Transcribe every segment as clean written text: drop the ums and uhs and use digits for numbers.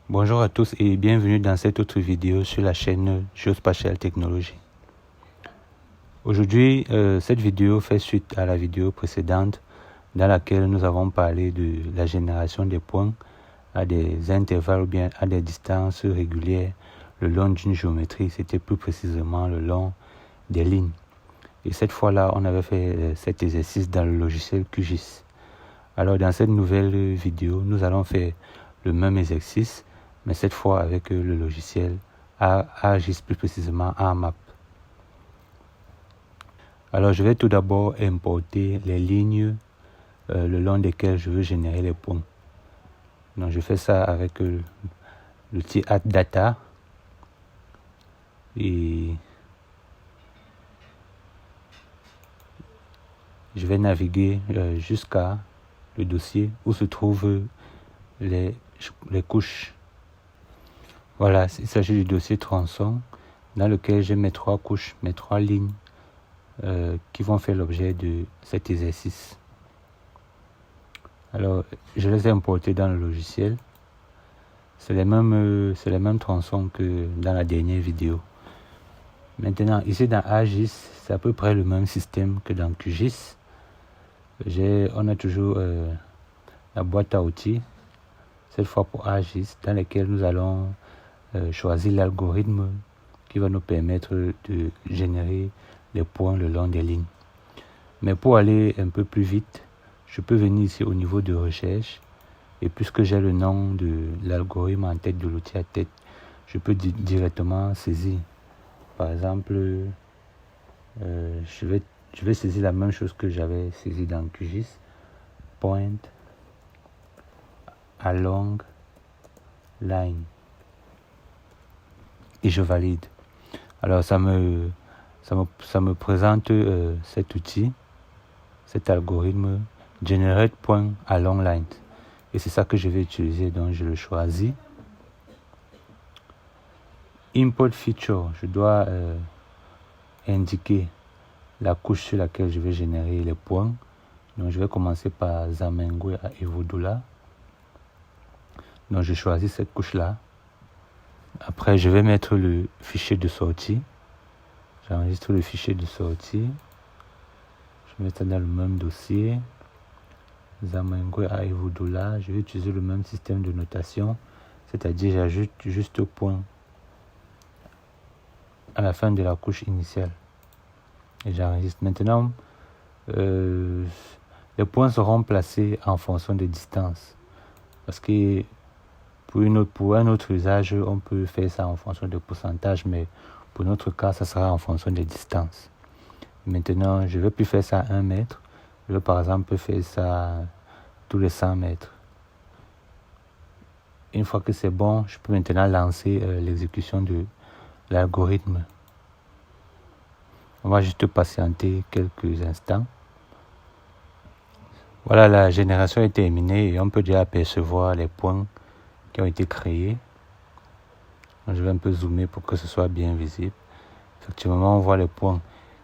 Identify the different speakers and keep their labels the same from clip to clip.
Speaker 1: Bonjour à tous et bienvenue dans cette autre vidéo sur la chaîne Geospatial Technology. Aujourd'hui, cette vidéo fait suite à la vidéo précédente dans laquelle nous avons parlé de la génération des points à des intervalles ou bien à des distances régulières le long d'une géométrie. C'était plus précisément le long des lignes. Et cette fois-là, on avait fait cet exercice dans le logiciel QGIS. Alors dans cette nouvelle vidéo, nous allons faire le même exercice, mais cette fois avec le logiciel ArcGIS, plus précisément ArcMap. Alors je vais tout d'abord importer les lignes le long desquelles je veux générer les points. Donc je fais ça avec l'outil AddData et je vais naviguer jusqu'à le dossier où se trouvent les couches. Voilà, il s'agit du dossier tronçon dans lequel j'ai mes trois couches, mes trois lignes qui vont faire l'objet de cet exercice. Alors, je les ai importés dans le logiciel. C'est les mêmes tronçons que dans la dernière vidéo. Maintenant, ici dans ArcGIS, c'est à peu près le même système que dans QGIS. On a toujours la boîte à outils, cette fois pour ArcGIS, dans laquelle nous allons choisir l'algorithme qui va nous permettre de générer les points le long des lignes. Mais pour aller un peu plus vite, je peux venir ici au niveau de recherche et puisque j'ai le nom de l'algorithme en tête, de l'outil à tête, je peux directement saisir. Par exemple, je vais saisir la même chose que j'avais saisi dans QGIS, point along line, et je valide. Alors ça me présente cet outil, cet algorithme generate point along line, et c'est ça que je vais utiliser. Donc je le choisis. Import feature, je dois indiquer la couche sur laquelle je vais générer les points. Donc je vais commencer par Zamenhof à Evodola. Donc je choisis cette couche là. Après je vais mettre le fichier de sortie. J'enregistre le fichier de sortie. Je mets ça dans le même dossier. Zamenhof à Evodola. Je vais utiliser le même système de notation, c'est-à-dire j'ajoute juste au point à la fin de la couche initiale. Et j'enregistre. Maintenant, les points seront placés en fonction des distances. Parce que pour un autre usage, on peut faire ça en fonction de pourcentage, mais pour notre cas, ça sera en fonction des distances. Maintenant, je ne vais plus faire ça à 1 mètre. Je vais par exemple faire ça tous les 100 mètres. Une fois que c'est bon, je peux maintenant lancer l'exécution de l'algorithme. On va juste patienter quelques instants. Voilà, la génération est terminée et on peut déjà apercevoir les points qui ont été créés. Je vais un peu zoomer pour que ce soit bien visible. Effectivement, on voit les points.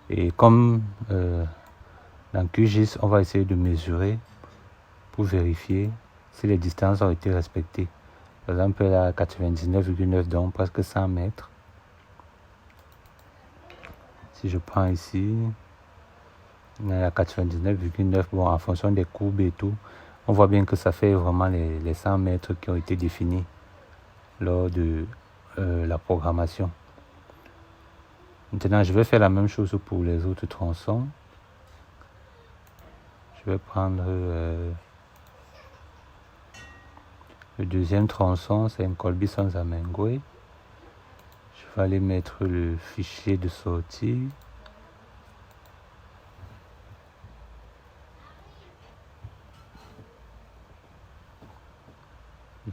Speaker 1: Et comme dans QGIS, on va essayer de mesurer pour vérifier si les distances ont été respectées. Par exemple, là, 99,9, donc presque 100 mètres. Si je prends ici, on est à 99,9. Bon, en fonction des courbes et tout, on voit bien que ça fait vraiment les 100 mètres qui ont été définis lors de la programmation. Maintenant, je vais faire la même chose pour les autres tronçons. Je vais prendre le deuxième tronçon, c'est un Colby sans Zamenhof. Je vais aller mettre le fichier de sortie.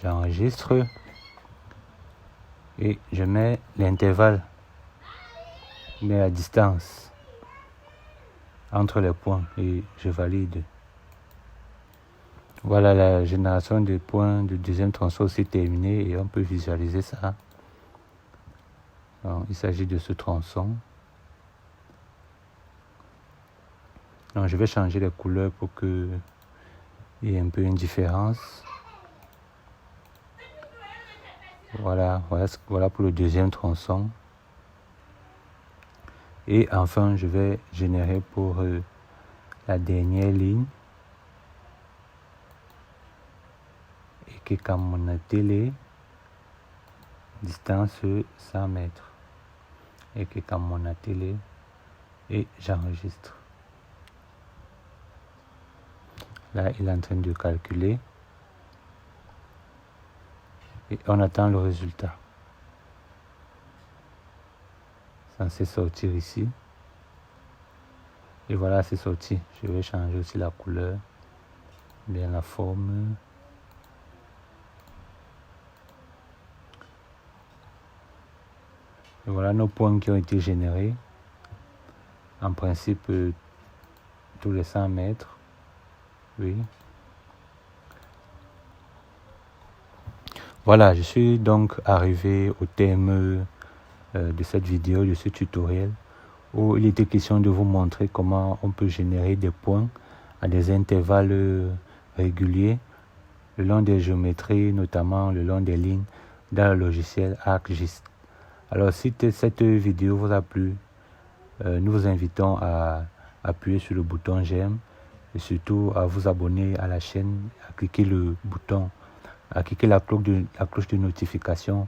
Speaker 1: J'enregistre et je mets l'intervalle, mais la distance entre les points et je valide. Voilà, la génération des points du deuxième tronçon aussi terminée et on peut visualiser ça. Alors, il s'agit de ce tronçon. Donc, je vais changer les couleurs pour qu'il y ait un peu une différence. Voilà pour le deuxième tronçon. Et enfin, je vais générer pour la dernière ligne. Et que comme mon télé, distance 100 mètres. Et que comme mon télé, et j'enregistre. Là, il est en train de calculer. Et on attend le résultat. Censé sortir ici. Et voilà, c'est sorti. Je vais changer aussi la couleur, bien la forme. Et voilà nos points qui ont été générés. En principe, tous les 100 mètres. Oui. Voilà, je suis donc arrivé au terme de cette vidéo, de ce tutoriel, où il était question de vous montrer comment on peut générer des points à des intervalles réguliers le long des géométries, notamment le long des lignes dans le logiciel ArcGIS. Alors si cette vidéo vous a plu, nous vous invitons à appuyer sur le bouton j'aime et surtout à vous abonner à la chaîne, à cliquer la cloche de notification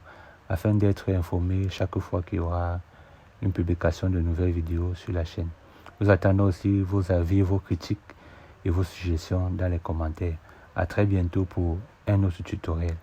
Speaker 1: afin d'être informé chaque fois qu'il y aura une publication de nouvelles vidéos sur la chaîne. Nous attendons aussi vos avis, vos critiques et vos suggestions dans les commentaires. À très bientôt pour un autre tutoriel.